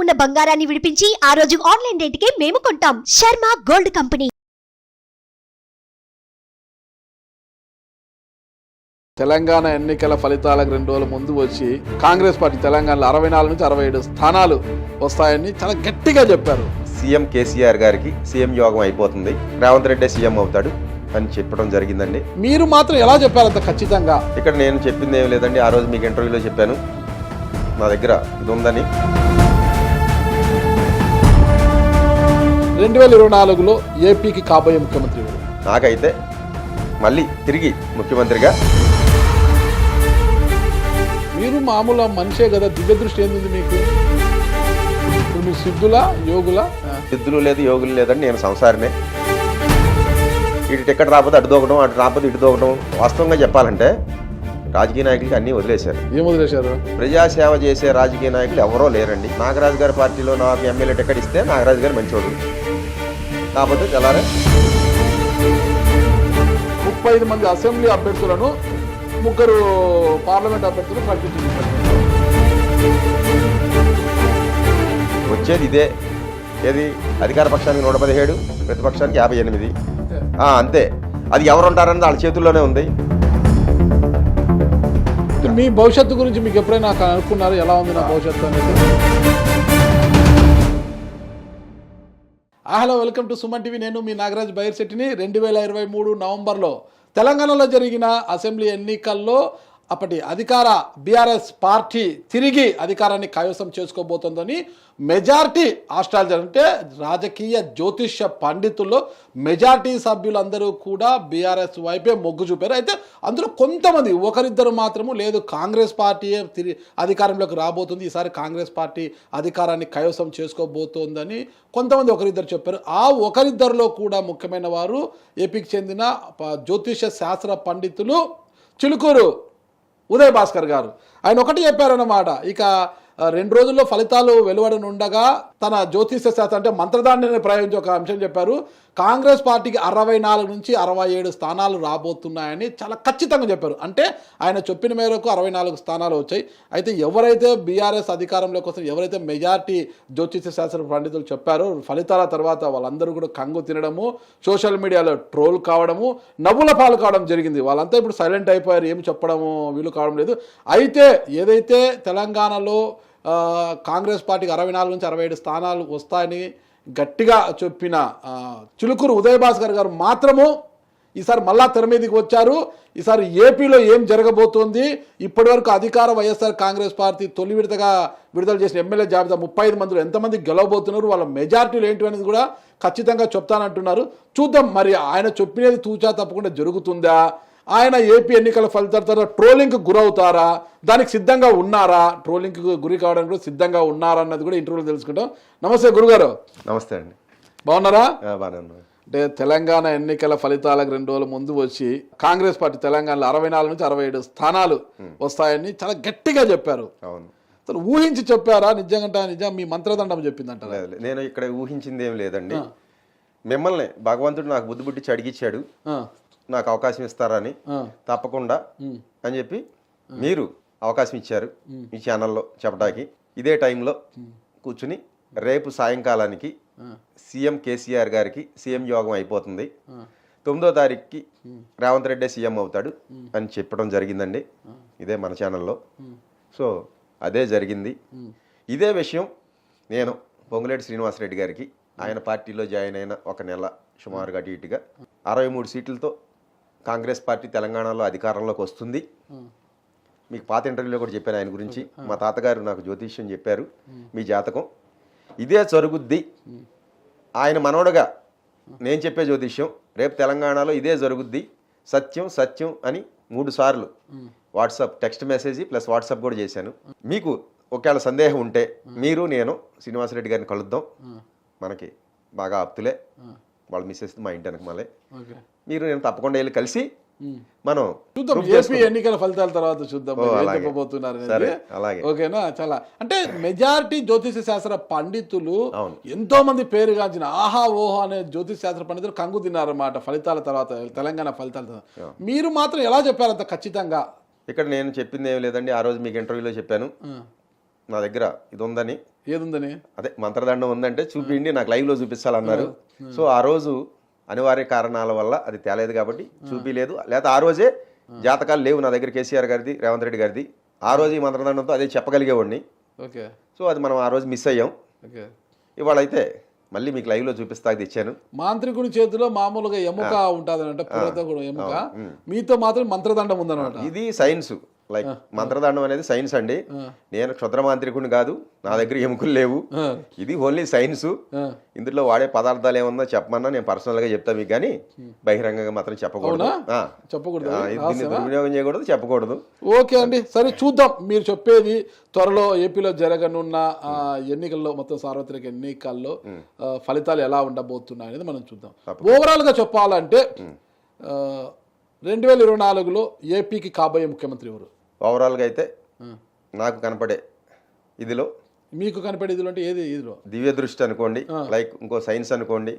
ఉన్న బంగారాన్ని విడిపించి ఆ రోజు ఆన్లైన్ రేటుకే మేము కొంటాం. Sharma gold company. తెలంగాణ ఎన్నికల ఫలితాలకు 2 రోజుల ముందు వచ్చి కాంగ్రెస్ పార్టీ తెలంగాణలో 64 నుంచి 67 స్థానాలు వస్తాయని చాలా గట్టిగా చెప్పారు. సీఎం కేసీఆర్ గారికి సీఎం యోగం అయిపోతుంది, రేవంత్ రెడ్డి సీఎం అవుతాడు అని చెప్పడం జరిగిందండి. మీరు మాత్రం ఎలా చెప్పారు అంత ఖచ్చితంగా? ఇక్కడ నేను చెప్పింది ఏం లేదండి, ఆ రోజు మీకు ఇంటర్వ్యూలో చెప్పాను, నా దగ్గర ఇది ఉందని. 2024లో ఏపీకి కాబోయే ముఖ్యమంత్రి ఎవరు? నాకైతే మళ్ళీ తిరిగి ముఖ్యమంత్రిగా. మీరు మామూలు మనిషే కదా, దివ్య దృష్టి ఏంది మీకు? ఇప్పుడు మీరు సిద్ధులా యోగులా? సిద్ధులు లేదు యోగులు లేదండి, నేను సంసారినే. ఇటు టికెట్ రాకపోతే అటు దూకడం, అటు రాకపోతే ఇటు దూకడం. వాస్తవంగా చెప్పాలంటే రాజకీయ నాయకులకి అన్నీ వదిలేశారు. ఏం వదిలేశారు? ప్రజాసేవ చేసే రాజకీయ నాయకులు ఎవరో లేరండి. నాగరాజు గారి పార్టీలో నాకు ఎమ్మెల్యే టికెట్ ఇస్తే నాగరాజు గారు మంచోడు, కాకపోతే తెల్లారే 35 మంది అసెంబ్లీ అభ్యర్థులను 3 పార్లమెంట్ అభ్యర్థులు ప్రకటించారు. వచ్చేది ఇదే, ఏది అధికార పక్షానికి 117, ప్రతిపక్షానికి 58. అంతే. అది ఎవరు ఉంటారన్నది వాళ్ళ చేతుల్లోనే ఉంది. మీ భవిష్యత్తు గురించి మీకు ఎప్పుడైనా అనుకున్నారు? ఎలా ఉంది నా భవిష్యత్తు అనేది? Hello, welcome to Suman TV. నేను మీ నాగరాజ్ బైర్శెట్టిని. 2023 నవంబర్లో తెలంగాణలో జరిగిన అసెంబ్లీ ఎన్నికల్లో అప్పటి అధికార బీఆర్ఎస్ పార్టీ తిరిగి అధికారాన్ని కైవసం చేసుకోబోతోందని మెజార్టీ ఆస్ట్రాలజర్, అంటే రాజకీయ జ్యోతిష్య పండితుల్లో మెజార్టీ సభ్యులందరూ కూడా బీఆర్ఎస్ వైపే మొగ్గు చూపారు. అయితే అందులో కొంతమంది, ఒకరిద్దరు మాత్రము లేదు, కాంగ్రెస్ పార్టీయే అధికారంలోకి రాబోతుంది, ఈసారి కాంగ్రెస్ పార్టీ అధికారాన్ని కైవసం చేసుకోబోతోందని కొంతమంది ఒకరిద్దరు చెప్పారు. ఆ ఒకరిద్దరిలో కూడా ముఖ్యమైన వారు ఏపీకి చెందిన జ్యోతిష శాస్త్ర పండితులు చిలుకూరు ఉదయ్ భాస్కర్ గారు. ఆయన ఒకటి చెప్పారన్నమాట, ఇక 2 రోజుల్లో ఫలితాలు వెలువడనుండగా తన జ్యోతిష శాస్త్రం అంటే మంత్రదాన్ని ప్రయోగించి ఒక అంశం చెప్పారు. కాంగ్రెస్ పార్టీకి 64 నుంచి 67 స్థానాలు రాబోతున్నాయని చాలా ఖచ్చితంగా చెప్పారు. అంటే ఆయన చెప్పిన మేరకు 64 స్థానాలు వచ్చాయి. అయితే ఎవరైతే బీఆర్ఎస్ అధికారంలోకి వస్తారు, ఎవరైతే మెజార్టీ జ్యోతిష శాస్త్ర పండితులు చెప్పారో, ఫలితాల తర్వాత వాళ్ళందరూ కూడా కంగు తినడము, సోషల్ మీడియాలో ట్రోల్ కావడము, నవ్వుల పాలు కావడం జరిగింది. వాళ్ళంతా ఇప్పుడు సైలెంట్ అయిపోయారు, ఏమి చెప్పడము వీలు కావడం లేదు. అయితే ఏదైతే తెలంగాణలో కాంగ్రెస్ పార్టీకి 64 నుంచి 67 స్థానాలు వస్తాయని గట్టిగా చెప్పిన చిలుకూరు ఉదయ్ భాస్కర్ గారు మాత్రము ఈసారి మళ్ళా తెర మీదకి వచ్చారు. ఈసారి ఏపీలో ఏం జరగబోతోంది, ఇప్పటివరకు అధికార వైఎస్ఆర్ కాంగ్రెస్ పార్టీ తొలి విడతగా విడుదల చేసిన ఎమ్మెల్యే జాబితా 35 మందిలో ఎంతమంది గెలవబోతున్నారు, వాళ్ళ మెజార్టీలు ఏంటి అనేది కూడా ఖచ్చితంగా చెప్తానంటున్నారు. చూద్దాం మరి ఆయన చెప్పినది తూచా తప్పకుండా జరుగుతుందా, ఆయన ఏపీ ఎన్నికల ఫలితాల తర్వాత ట్రోలింగ్కి గురవుతారా, దానికి సిద్ధంగా ఉన్నారా, ట్రోలింగ్కి గురి కావడానికి కూడా సిద్ధంగా ఉన్నారా అన్నది కూడా ఇంటర్వ్యూలో తెలుసుకుంటాం. నమస్తే గురుగారు. నమస్తే అండి. బాగున్నారా? బాగానే. అంటే తెలంగాణ ఎన్నికల ఫలితాలకు 2 రోజుల ముందు వచ్చి కాంగ్రెస్ పార్టీ తెలంగాణలో 64 నుంచి 67 స్థానాలు వస్తాయని చాలా గట్టిగా చెప్పారు. అవును. అసలు ఊహించి చెప్పారా? నిజంగా మీ మంత్రదండం చెప్పిందంటారా? నేను ఇక్కడ ఊహించింది ఏం లేదండి. మిమ్మల్ని భగవంతుడు నాకు బుద్ధి పుట్టించి అడిగిచ్చాడు, నాకు అవకాశం ఇస్తారని, తప్పకుండా అని చెప్పి మీరు అవకాశం ఇచ్చారు మీ ఛానల్లో చెప్పడానికి. ఇదే టైంలో కూర్చుని రేపు సాయంకాలానికి సీఎం కేసీఆర్ గారికి సీఎం యోగం అయిపోతుంది, 9వ తారీఖుకి రేవంత్ రెడ్డి సీఎం అవుతాడు అని చెప్పడం జరిగిందండి. ఇదే మన ఛానల్లో. సో అదే జరిగింది. ఇదే విషయం నేను పొంగులేటి శ్రీనివాసరెడ్డి గారికి, ఆయన పార్టీలో జాయిన్ అయిన 1 నెల సుమారుగా అటు ఇటుగా 63 సీట్లతో కాంగ్రెస్ పార్టీ తెలంగాణలో అధికారంలోకి వస్తుంది. మీకు పాత ఇంటర్వ్యూలో కూడా చెప్పాను ఆయన గురించి. మా తాతగారు నాకు జ్యోతిష్యం చెప్పారు, మీ జాతకం ఇదే జరుగుద్ది, ఆయన మనవడగా నేను చెప్పే జ్యోతిష్యం రేపు తెలంగాణలో ఇదే జరుగుద్ది, సత్యం సత్యం అని 3 సార్లు WhatsApp text message plus WhatsApp కూడా చేశాను. మీకు ఒకవేళ సందేహం ఉంటే మీరు నేను శ్రీనివాసరెడ్డి గారిని కలుద్దాం, మనకి బాగా ఆప్తులే, వాళ్ళ మిస్సెస్ మా ఇంటి వెనక మళ్ళీ మీరు నేను తప్పకుండా వెళ్ళి కలిసి మనం చూద్దాం. ఏపీ ఎన్నికల ఫలితాల తర్వాత చూద్దాం చెప్పబోతున్నారు. ఓకేనా? చాలా అంటే మెజారిటీ జ్యోతిష శాస్త్ర పండితులు ఎంతో మంది పేరుగాంచిన ఆహా ఓహో అనే జ్యోతిష శాస్త్ర పండితులు కంగు తిన్నారన్నమాట ఫలితాల తర్వాత, తెలంగాణ ఫలితాల తర్వాత. మీరు మాత్రం ఎలా చెప్పారు అంత ఖచ్చితంగా? ఇక్కడ నేను చెప్పింది ఏం లేదండి, ఆ రోజు మీకు ఇంటర్వ్యూలో చెప్పాను, నా దగ్గర ఇది ఉందని, ఏదుందని? అదే మంత్రదండం ఉందంటే చూపిండి, నాకు లైవ్లో చూపించాలన్నారు. సో ఆ రోజు అనివార్య కారణాల వల్ల అది తేలేదు కాబట్టి చూపించలేదు. లేదా ఆ రోజే జాతకాలు లేవు నా దగ్గర, కేసీఆర్ గారిది, రేవంత్ రెడ్డి గారిది. ఆ రోజు ఈ మంత్రదండంతో అదే చెప్పగలిగేవాడిని. ఓకే. సో అది మనం ఆ రోజు మిస్ అయ్యాం. ఓకే. ఇవాళ అయితే మళ్ళీ మీకు లైవ్లో చూపిస్తాకి తెచ్చాను. మాంత్రికుని చేతిలో మామూలుగా ఎముక ఉంటుందన్నమాట, పురత కూడా ఎముక. మీతో మాత్రం మంత్రదండం ఉందన్నమాట. ఇది సైన్స్, లైక్ మంత్రదండం అనేది సైన్స్ అండి. నేను క్షుద్ర మాంత్రికుని కాదు, నా దగ్గర ఎముకలు లేవు. ఇది ఓన్లీ సైన్స్. ఇందులో వాడే పదార్థాలు ఏమన్నా చెప్పమన్నా నేను పర్సనల్ గా చెప్తా మీకు, కానీ బహిరంగంగా మాత్రం చెప్పకూడదు. దీన్ని దుర్వినియోగం చేయకూడదు, చెప్పకూడదు. ఓకే అండి, సరే చూద్దాం. మీరు చెప్పేది త్వరలో ఏపీలో జరగనున్న ఎన్నికల్లో, మొత్తం సార్వత్రిక ఎన్నికల్లో ఫలితాలు ఎలా ఉండబోతున్నాయి అనేది మనం చూద్దాం. ఓవరాల్ గా చెప్పాలంటే 2024లో ఏపీకి కాబోయే ముఖ్యమంత్రి ఎవరు? ఓవరాల్గా అయితే నాకు కనపడే ఇదిలో, మీకు కనపడే ఇదిలో అంటే ఏది? ఇదిలో దివ్య దృష్టి అనుకోండి, లైక్ ఇంకో సైన్స్ అనుకోండి,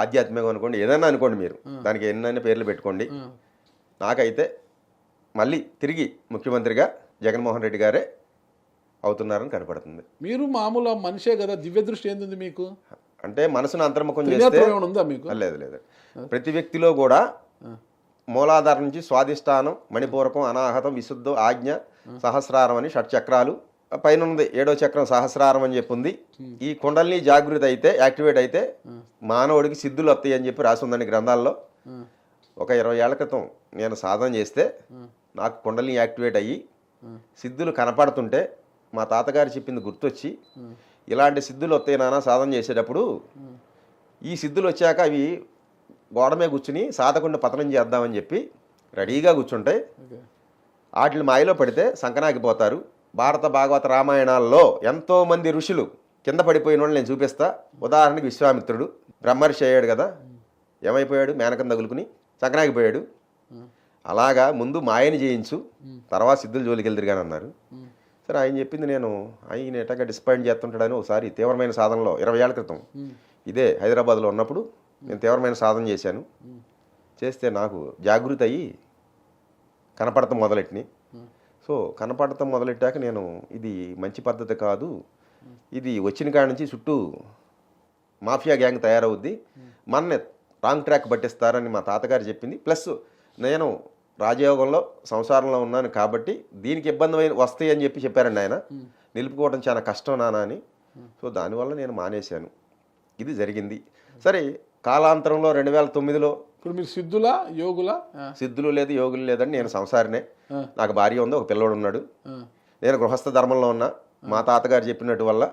ఆధ్యాత్మికం అనుకోండి, ఏదైనా అనుకోండి, మీరు దానికి ఎన్నైనా పేర్లు పెట్టుకోండి. నాకైతే మళ్ళీ తిరిగి ముఖ్యమంత్రిగా జగన్మోహన్ రెడ్డి గారే అవుతున్నారని కనపడుతుంది. మీరు మామూలు మనిషే కదా, దివ్య దృష్టి ఏంది మీకు? అంటే మనసును అంతర్ముఖం చేస్తే ఉందా మీకు? లేదు లేదు. ప్రతి వ్యక్తిలో కూడా మూలాధారం నుంచి స్వాధిష్టానం, మణిపూరకం, అనాహతం, విశుద్ధం, ఆజ్ఞ, సహస్రారం అని షట్చక్రాలు, పైన ఉంది 7వ చక్రం సహస్రారం అని చెప్పి ఉంది. ఈ కుండలిని జాగృతి అయితే, యాక్టివేట్ అయితే మానవుడికి సిద్ధులు వస్తాయి అని చెప్పి రాసి ఉందండి గ్రంథాల్లో. ఒక 20 ఏళ్ల క్రితం నేను సాధన చేస్తే నాకు కుండలిని యాక్టివేట్ అయ్యి సిద్ధులు కనపడుతుంటే మా తాతగారు చెప్పింది గుర్తొచ్చి, ఇలాంటి సిద్ధులు వస్తాయి నాన్న సాధన చేసేటప్పుడు, ఈ సిద్ధులు వచ్చాక అవి గోడమే కూర్చుని సాధకుండా పతనం చేద్దామని చెప్పి రెడీగా కూర్చుంటాయి. వాటిని మాయలో పడితే సంకనాగిపోతారు. భారత భాగవత రామాయణాల్లో ఎంతోమంది ఋషులు కింద పడిపోయిన వాళ్ళు నేను చూపిస్తా. ఉదాహరణకి విశ్వామిత్రుడు బ్రహ్మర్షి అయ్యాడు కదా, ఏమైపోయాడు? మేనకం తగులుకుని సంకనాగిపోయాడు. అలాగా ముందు మాయని చేయించు, తర్వాత సిద్ధులు జోలికి వెళ్దిరిగాని అన్నారు. సరే, ఆయన చెప్పింది నేను ఆయన ఎట్టగా డిసప్పాయింట్ చేస్తుంటాడని ఒకసారి తీవ్రమైన సాధనలో 20 ఏళ్ల క్రితం ఇదే హైదరాబాద్లో ఉన్నప్పుడు నేను తీవ్రమైన సాధన చేశాను. చేస్తే నాకు జాగృతి అయ్యి కనపడతాం మొదలెట్టిని. సో కనపడతాం మొదలెట్టాక నేను ఇది మంచి పద్ధతి కాదు, ఇది వచ్చిన కాడి నుంచి చుట్టూ మాఫియా గ్యాంగ్ తయారవుద్ది, మనని రాంగ్ ట్రాక్ పట్టిస్తారని మా తాతగారు చెప్పింది. ప్లస్ నేను రాజయోగంలో సంసారంలో ఉన్నాను కాబట్టి దీనికి ఇబ్బంది వస్తాయి అని చెప్పి చెప్పారండి ఆయన. నిలుపుకోవడం చాలా కష్టం నాన్న అని. సో దానివల్ల నేను మానేశాను. ఇది జరిగింది. సరే, కాలాంతరంలో 2009లో ఇప్పుడు మీరు సిద్ధులా యోగులా? సిద్ధులు లేదు, యోగులు లేదండి. నేను సంసారినే. నాకు భార్య ఉంది, ఒక పిల్లోడు ఉన్నాడు. నేను గృహస్థ ధర్మంలో ఉన్నా. మా తాతగారు చెప్పినట్టు వల్ల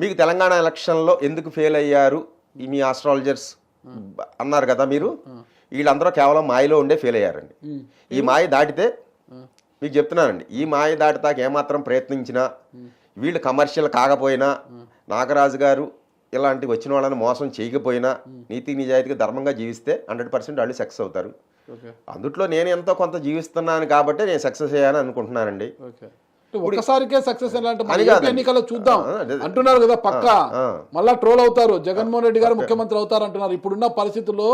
మీకు తెలంగాణ ఎలక్షన్లో ఎందుకు ఫెయిల్ అయ్యారు మీ ఆస్ట్రాలజర్స్ అన్నారు కదా మీరు, వీళ్ళందరూ కేవలం మాయలో ఉండే ఫెయిల్ అయ్యారండి. ఈ మాయ దాటితే మీకు చెప్తున్నానండి, ఈ మాయ దాటితాక ఏమాత్రం ప్రయత్నించినా, వీళ్ళు కమర్షియల్ కాకపోయినా, నాగరాజు గారు ఇలాంటి వచ్చిన వాళ్ళని మోసం చేయకపోయినా, నీతి నిజాయితీగా ధర్మంగా జీవిస్తే 100% వాళ్ళు సక్సెస్ అవుతారు. అందుట్లో నేను ఎంతో కొంత జీవిస్తున్నాను కాబట్టి నేను సక్సెస్ అయ్యాను అనుకుంటున్నానండి. ఒక్కసారికే సక్సెస్ ఎన్నికల్లో చూద్దాం అంటున్నారు కదా, పక్క మళ్ళా ట్రోల్ అవుతారు. జగన్మోహన్ రెడ్డి గారు ముఖ్యమంత్రి అవుతారు అంటున్నారు. ఇప్పుడున్న పరిస్థితుల్లో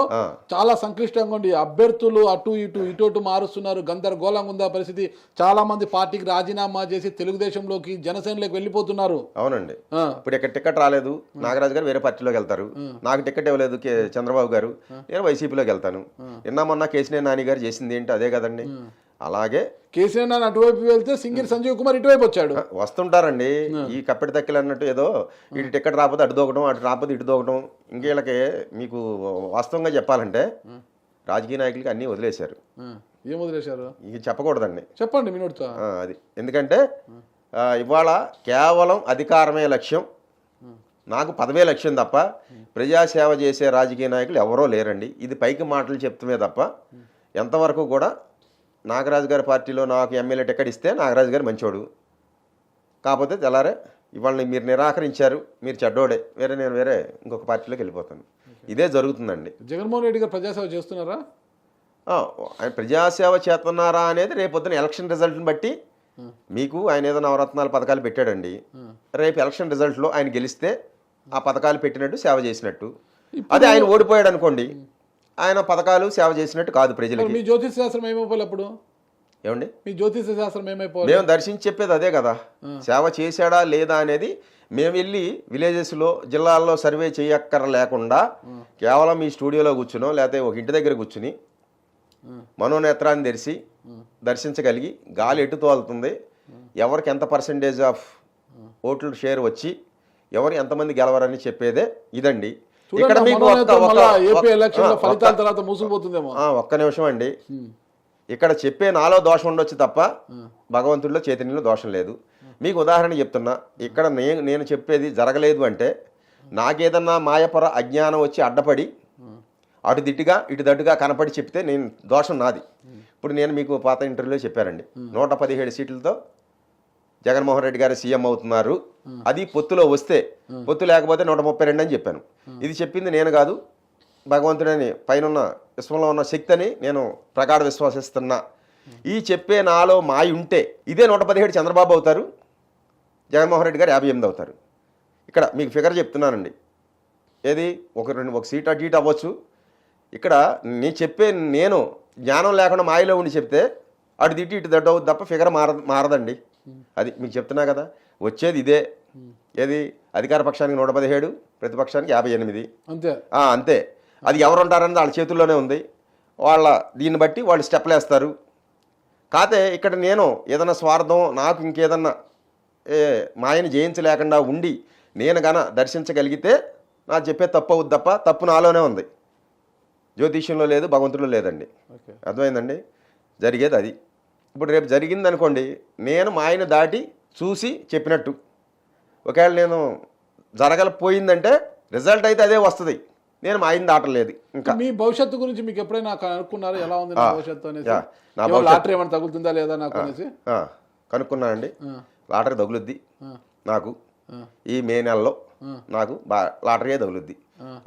చాలా సంక్లిష్టంగా ఉంది. అభ్యర్థులు అటు ఇటు మారుస్తున్నారు. గందరగోళంగా ఉంది ఆ పరిస్థితి. చాలా మంది పార్టీకి రాజీనామా చేసి తెలుగుదేశంలోకి, జనసేనలోకి వెళ్ళిపోతున్నారు. అవునండి. ఇప్పుడు ఇక్కడ టికెట్ రాలేదు, నాగరాజు గారు వేరే పార్టీలోకి వెళ్తారు. నాకు టికెట్ ఇవ్వలేదు చంద్రబాబు గారు, నేను వైసీపీలోకి వెళ్తాను. నిన్న మొన్న కేసీఆర్ నాని గారు చేసింది ఏంటి అదే కదండి. అలాగే కేసీఆర్ నాని అటువైపు వెళ్తే సింగిల్ సంజీవ్ కుమార్ ఇటువైపు వచ్చాడు. వస్తుంటారండి ఈ కప్పెడి తక్కిలు అన్నట్టు. ఏదో ఇటు టికెట్ రాకపోతే అటు దూకడం, అటు రాకపోతే ఇటు దూకడం. ఇంకేళ్ళకి మీకు వాస్తవంగా చెప్పాలంటే రాజకీయ నాయకులకి అన్నీ వదిలేశారు. ఏం వదిలేశారు? ఇక చెప్పకూడదండి, చెప్పండి మినిట్తో. అది ఎందుకంటే ఇవాళ కేవలం అధికారమే లక్ష్యం, నాకు పదవే లక్ష్యం తప్ప ప్రజాసేవ చేసే రాజకీయ నాయకులు ఎవరో లేరండి. ఇది పైకి మాటలు చెప్తుమే తప్ప ఎంతవరకు కూడా నాగరాజు గారి పార్టీలో నాకు ఎమ్మెల్యే టికెట్ ఇస్తే నాగరాజు గారు మంచోడు, కాకపోతే తెల్లారే ఇవాళ మీరు నిరాకరించారు, మీరు చెడ్డోడే, నేను వేరే ఇంకొక పార్టీలోకి వెళ్ళిపోతాను. ఇదే జరుగుతుందండి. జగన్మోహన్ రెడ్డి గారు ప్రజాసేవ చేస్తున్నారా? ఆయన ప్రజాసేవ చేస్తున్నారా అనేది రేపొద్దున ఎలక్షన్ రిజల్ట్ని బట్టి మీకు ఆయన ఏదో నవరత్నాలు పథకాలు పెట్టాడండి. రేపు ఎలక్షన్ రిజల్ట్లో ఆయన గెలిస్తే ఆ పథకాలు పెట్టినట్టు సేవ చేసినట్టు. అదే ఆయన ఓడిపోయాడు అనుకోండి, ఆయన పథకాలు సేవ చేసినట్టు కాదు ప్రజలకి. మీ జ్యోతిష్ శాస్త్రం ఏమైపోలే అప్పుడు ఏమండి మీ జ్యోతిష శాస్త్రం ఏమైపోవాలి? మేము దర్శించి చెప్పేది అదే కదా, సేవ చేశాడా లేదా అనేది. మేము వెళ్ళి విలేజెస్లో జిల్లాల్లో సర్వే చేయక్కర లేకుండా కేవలం మీ స్టూడియోలో కూర్చునో లేకపోతే ఒక ఇంటి దగ్గర కూర్చుని మనోనేత్రాన్ని తెరిచి దర్శించగలిగి గాలి ఎటు తోలుతుంది, ఎవరికి ఎంత పర్సంటేజ్ ఆఫ్ ఓట్లు షేర్ వచ్చి ఎవరు ఎంతమంది గెలవరని చెప్పేదే ఇదండి. ఇక్కడ మీకు ఏపీ ఎలక్షన్ ఫలితాల తర్వాత మూసుకుపోతుందేమో. ఒక్క నిమిషం అండి, ఇక్కడ చెప్పే నాలో దోషం ఉండొచ్చు తప్ప భగవంతుడిలో చైతన్యంలో దోషం లేదు. మీకు ఉదాహరణ చెప్తున్నా, ఇక్కడ నేను చెప్పేది జరగలేదు అంటే నాకేదన్నా మాయపర అజ్ఞానం వచ్చి అడ్డపడి అటు దిట్టుగా ఇటు దట్టుగా కనపడి చెప్తే నేను దోషం నాది. ఇప్పుడు నేను మీకు పాత ఇంటర్వ్యూలో చెప్పానండి, 117 సీట్లతో జగన్మోహన్ రెడ్డి గారు సీఎం అవుతున్నారు, అది పొత్తులో వస్తే, పొత్తు లేకపోతే 132 అని చెప్పాను. ఇది చెప్పింది నేను కాదు, భగవంతుడని పైన విశ్వంలో ఉన్న శక్తి అని నేను ప్రగాఢ విశ్వసిస్తున్నా. ఈ చెప్పే నాలో మాయ ఉంటే ఇదే 117 చంద్రబాబు అవుతారు, జగన్మోహన్ రెడ్డి గారు 58 అవుతారు. ఇక్కడ మీకు ఫిగర్ చెప్తున్నానండి, ఏది ఒక సీట్ అటు ఇటు అవ్వచ్చు. ఇక్కడ నేను జ్ఞానం లేకుండా మాయలో ఉండి చెప్తే అటు తిట్టి ఇటు దడ్డు అవుతుంది తప్ప ఫిగర్ మారదండి. అది మీకు చెప్తున్నా కదా, వచ్చేది ఇదే. ఏది అధికార పక్షానికి 117, ప్రతిపక్షానికి 58 అంతే. అంతే. అది ఎవరు ఉంటారన్నది వాళ్ళ చేతుల్లోనే ఉంది. దీన్ని బట్టి వాళ్ళు స్టెప్లు వేస్తారు. కాకపోతే ఇక్కడ నేను ఏదైనా స్వార్థం, నాకు ఇంకేదన్నా మాయని జయించలేకుండా ఉండి నేను గన దర్శించగలిగితే నాకు చెప్పే తప్పు అవుద్ది తప్ప తప్పు నాలోనే ఉంది, జ్యోతిష్యంలో లేదు, భగవంతుడిలో లేదండి. అర్థమైందండి? జరిగేది అది. ఇప్పుడు రేపు జరిగింది అనుకోండి, నేను మాయను దాటి చూసి చెప్పినట్టు. ఒకవేళ నేను జరగకపోయిందంటే రిజల్ట్ అయితే అదే వస్తుంది, నేను మాయను దాటలేదు. ఇంకా మీ భవిష్యత్తు గురించి మీకు ఎప్పుడైనా అనుకున్నారు, ఎలా ఉంది నా భవిష్యత్తు అనేది? లాటరీ ఏమైనా తగులుతుందా లేదా నాకు అనేసి కనుక్కున్నానండి. లాటరీ తగులుద్ది నాకు, ఈ మే నెలలో నాకు లాటరీయే తగులుద్ది.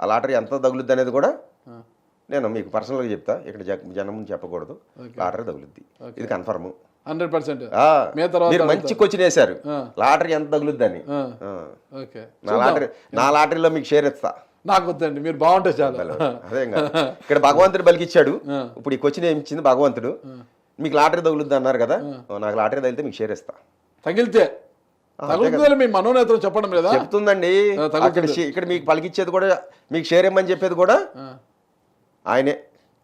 ఆ లాటరీ ఎంత తగులుద్ది అనేది కూడా నేను మీకు పర్సనల్గా చెప్తా, ఇక్కడ జనం చెప్పకూడదు. లాటరీ తగులుద్ది, ఇది కన్ఫర్మ్ 100%. మీరు మంచి క్వశ్చన్ వేశారు, లాటరీ ఎంత తగులుద్దని. నా లాటరీలో మీకు షేర్ ఇస్తా. నాకు వద్దండి, మీరు బాగుంటే చాలు. అదే ఇక్కడ భగవంతుడు బలికిచ్చాడు. ఇప్పుడు ఈ క్వశ్చన్ ఏమి ఇచ్చింది భగవంతుడు, మీకు లాటరీ తగులుద్ది అన్నారు కదా, నాకు లాటరీ తగిలితే మీకు షేర్ ఇస్తా. తగిలితే మీ మనోనేతలు చెప్పడం లేదా? చెప్తుందండి. ఇక్కడ మీకు పలికిచ్చేది కూడా, మీకు షేర్ ఇమ్మని చెప్పేది కూడా ఆయనే.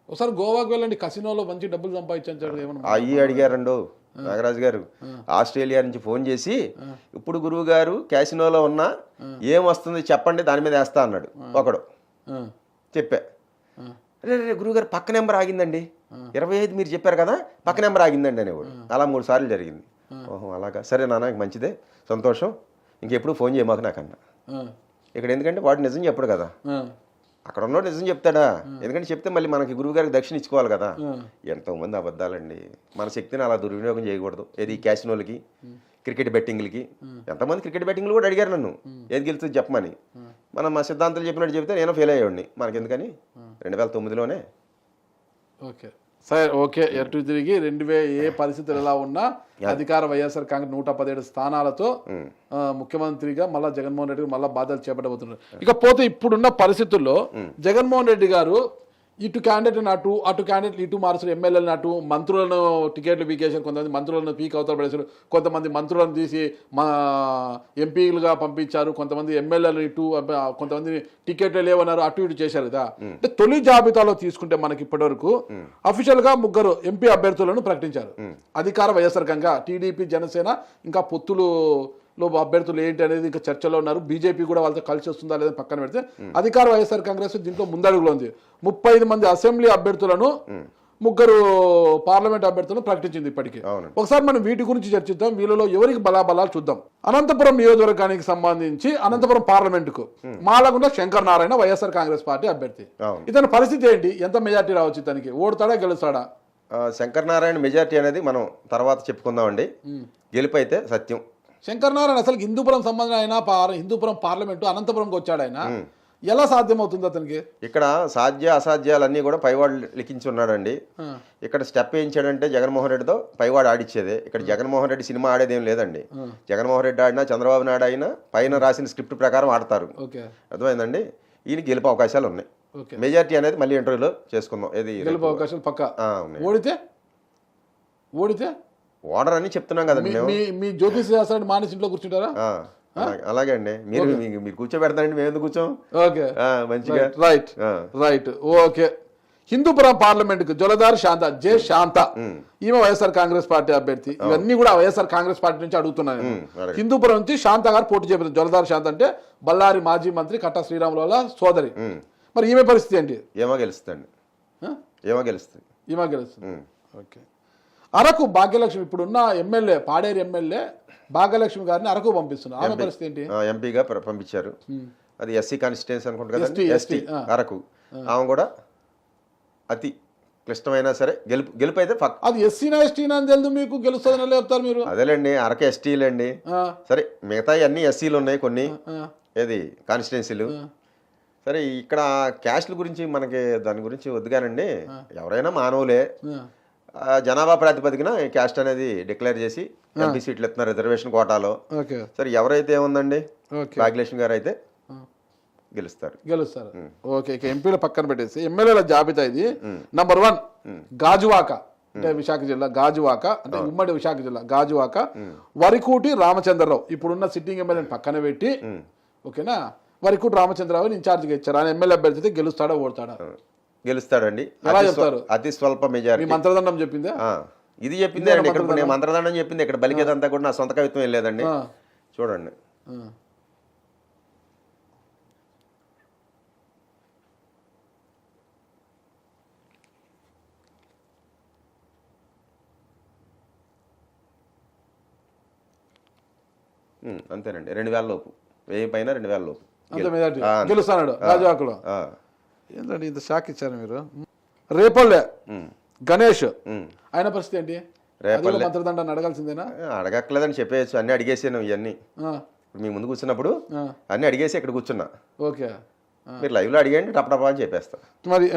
ఒకసారి గోవాకి వెళ్ళండి, కసినోలో మంచి డబ్బులు సంపాదించాడు. అయ్యి అడిగారండు నాగరాజు గారు, ఆస్ట్రేలియా నుంచి ఫోన్ చేసి, ఇప్పుడు గురువు గారు క్యాసినోలో ఉన్నా ఏం వస్తుంది చెప్పండి, దాని మీద వేస్తా అన్నాడు ఒకడు. చెప్పా, రే గురువుగారు పక్క నెంబర్ ఆగిందండి, 25 మీరు చెప్పారు కదా, పక్క నెంబర్ ఆగిందండి అనేవాడు. అలా 3 సార్లు జరిగింది. ఓహో అలాగా, సరే నాన్న మంచిదే, సంతోషం, ఇంకెప్పుడు ఫోన్ చేయమాకు నాకన్నా. ఇక్కడ ఎందుకంటే వాడు నిజం చెప్పడు కదా, అక్కడ ఉన్నోడు నిజం చెప్తాడా? ఎందుకంటే చెప్తే మళ్ళీ మనకి గురువు గారికి దక్షిణ ఇచ్చుకోవాలి కదా. ఎంతోమంది అబద్ధాలండి, మన శక్తిని అలా దుర్వినియోగం చేయకూడదు. ఏది క్యాసినోలకి, క్రికెట్ బెట్టింగ్లకి. ఎంతమంది క్రికెట్ బెట్టింగ్లు కూడా అడిగారు నన్ను, ఏది గెలుస్తుంది చెప్పమని. మనం మా సిద్ధాంతాలు చెప్పినట్టు చెప్తే నేను ఫెయిల్ అయ్యేవాడిని. మనకెందుకని 2009లోనే. ఓకే సరే, ఓకే. ఎటు తిరిగి ఏ పరిస్థితులు ఎలా ఉన్నా అధికార వైఎస్ఆర్ కాంగ్రెస్ 117 స్థానాలతో ముఖ్యమంత్రిగా మళ్ళా జగన్మోహన్ రెడ్డి మళ్ళా బాధ్యతలు చేపట్టబోతున్నారు. ఇకపోతే ఇప్పుడున్న పరిస్థితుల్లో జగన్మోహన్ రెడ్డి గారు ఇటు క్యాండిడేట్ అటు, అటు క్యాండిడేట్ ఇటు మార్చారు, ఎమ్మెల్యేలను అటు, మంత్రులను టికెట్లు పీకేశారు, కొంతమంది మంత్రులను పీక్ అవతల పడేశారు, కొంతమంది మంత్రులను తీసి మా ఎంపీలుగా పంపించారు, కొంతమంది ఎమ్మెల్యేలు ఇటు, కొంతమంది టికెట్లు లేవన్నారు, అటు ఇటు చేశారు కదా. అంటే తొలి జాబితాలో తీసుకుంటే మనకి ఇప్పటి వరకు అఫీషియల్ గా 3 ఎంపీ అభ్యర్థులను ప్రకటించారు. అధికార వైఎస్ఆర్ కాంగ్రెస్, టీడీపీ, జనసేన, ఇంకా పొత్తులు అభ్యర్థులు ఏంటి అనేది ఇంకా చర్చలో ఉన్నారు. బీజేపీ కూడా వాళ్ళతో కలిసి వస్తుందా లేదా పక్కన పెడితే అధికార వైఎస్ఆర్ కాంగ్రెస్ దీంట్లో ముందడుగులో ఉంది. 35 మంది అసెంబ్లీ అభ్యర్థులను, 3 పార్లమెంట్ అభ్యర్థులను ప్రకటించింది ఇప్పటికీ. ఒకసారి మనం వీటి గురించి చర్చిద్దాం, వీళ్ళలో ఎవరికి బలాబలాలు చూద్దాం. అనంతపురం నియోజకవర్గానికి సంబంధించి అనంతపురం పార్లమెంటుకు మాలగుండ శంకర్ నారాయణ వైఎస్ఆర్ కాంగ్రెస్ పార్టీ అభ్యర్థి. ఇతని పరిస్థితి ఏంటి, ఎంత మెజార్టీ రావచ్చు ఇతనికి, ఓడతాడా గెలుస్తాడా? శంకర్ నారాయణ మెజార్టీ అనేది మనం తర్వాత చెప్పుకుందామండి, గెలుపు అయితే సత్యం. శంకర్ నారాయణ అసలు హిందూపురం సంబంధం అయినా, హిందూపురం పార్లమెంటు అనంతపురంకి వచ్చాడు ఆయన, ఎలా సాధ్యమవుతుంది అతనికి? ఇక్కడ సాధ్య అసాధ్యాలన్నీ కూడా పైవాడు లిఖించి ఉన్నాడండి. ఇక్కడ స్టెప్ వేయించాడంటే జగన్మోహన్ రెడ్డితో పైవాడు ఆడిచ్చేదే. ఇక్కడ జగన్మోహన్ రెడ్డి సినిమా ఆడేదేం లేదండి. జగన్మోహన్ రెడ్డి ఆడినా, చంద్రబాబు నాయుడు అయినా పైన రాసిన స్క్రిప్ట్ ప్రకారం ఆడతారు. అర్థమైందండి? ఈయన గెలుపు అవకాశాలు ఉన్నాయి. మెజార్టీ అనేది మళ్ళీ ఇంటర్వ్యూలో చేసుకుందాం. ఏది గెలుపు అవకాశాలు పక్కా. ఓడితే ఓడితే ఓడర్ అని చెప్తున్నాం కదండి మేము. మీ జ్యోతిష్ శాస్త్రాన్ని మానేసి ఇంట్లో కూర్చుంటారా? అలాగే అండి. మీరు కూర్చోబెడతానండి, మేము ఎందుకు కూర్చోం? ఓకే, మంచిగా. రైట్. ఓకే. హిందూపురం పార్లమెంట్ కు జొలదార్ శాంత, జె శాంత, ఈమె వైఎస్ఆర్ కాంగ్రెస్ పార్టీ అభ్యర్థి. ఇవన్నీ కూడా వైఎస్ఆర్ కాంగ్రెస్ పార్టీ నుంచి అడుగుతున్నాను. హిందూపురం నుంచి శాంత గారు పోటీ చేయబోతుంది. జొలదార్ శాంత అంటే బళ్ళారి మాజీ మంత్రి కట్టా శ్రీరాములు వాళ్ళ సోదరి. మరి ఈమె పరిస్థితి ఏంటి? ఏమో గెలుస్తుంది. ఓకే. అరకు భాగ్యలక్ష్మి ఇప్పుడున్న ఎమ్మెల్యే, పాడేరు ఎమ్మెల్యే భాగ్యలక్ష్మి గారిని అరకు పంపిస్తున్నారు. ఆమె పరిస్థితి ఏంటి? ఎంపీగా పంపించారు. అది ఎస్సీ కాన్స్టిట్యున్సీ అనుకుంటా కదా, ఎస్టీ అరకు. ఆమె కూడా అతి క్లిష్టమైనా సరే గెలుపు అయితే అది ఎస్సీనా ఎస్టీనా అని తెలుసు మీకు, గెలుస్తుందని చెప్తారు మీరు. అదేలేండి, అరకు ఎస్టీలండి. సరే, మిగతా అన్ని ఎస్సీలు ఉన్నాయి కొన్ని, ఏది కాన్స్టిట్యున్సీలు. సరే, ఇక్కడ క్యాస్ట్ల గురించి మనకి దాని గురించి వద్దుగానండి. ఎవరైనా మానవులే. జనాభా ప్రాతిపదికన క్యాస్ట్ అనేది డిక్లేర్ చేసి ఎంపీ సీట్లు ఇస్తున్నారు రిజర్వేషన్ కోటాలో. సరే, ఎవరైతే ఏముందండి, భాగ్యలక్ష్మి గారు అయితే గెలుస్తారు. ఓకే. ఇక ఎంపీల పక్కన పెట్టేసి ఎమ్మెల్యేల జాబితా ఇది. నంబర్ 1 గాజువాక, అంటే విశాఖ జిల్లా గాజువాక, అంటే ఉమ్మడి విశాఖ జిల్లా గాజువాక, వరికూటి రామచంద్రరావు. ఇప్పుడున్న సిట్టింగ్ ఎమ్మెల్యేని పక్కన పెట్టి, ఓకేనా, వరికూటి రామచంద్రరావుని ఇన్ఛార్జిగా ఇచ్చారు. ఆయన ఎమ్మెల్యే అభ్యర్థి అయితే గెలుస్తాడా ఓడతాడా? గెలుస్తాడండి. ఎలా చెప్తారు? అతి స్వల్ప మెజారిటీ. మంత్రదండం చెప్పిందే ఇది చెప్పిందే అండి. ఇక్కడ నేను మంత్రదండం చెప్పింది. ఇక్కడ బలికేదంతా కూడా నా సొంత కవిత్వం ఏం లేదండి. చూడండి. అంతేనండి. 2000 లోపు, 1000 పైన 2000 లోపు గెలుస్తాడు రాజాకులో. ఏంటండి ఇంత షాక్ ఇచ్చారు మీరు? రేపల్లె గణేష్, ఆయన పరిస్థితి ఏంటి? మంత్రదండాన్ని అడగాల్సిందేనా? అడగట్లేదని చెప్పేయచ్చు. అన్ని అడిగేసాను. ఇవన్నీ మీ ముందు కూర్చున్నప్పుడు అన్ని అడిగేసి ఇక్కడ కూర్చున్నా. ఓకే, మీరు లైవ్ లో అడిగండి, టపటపా అని చెప్పేస్తా. మరి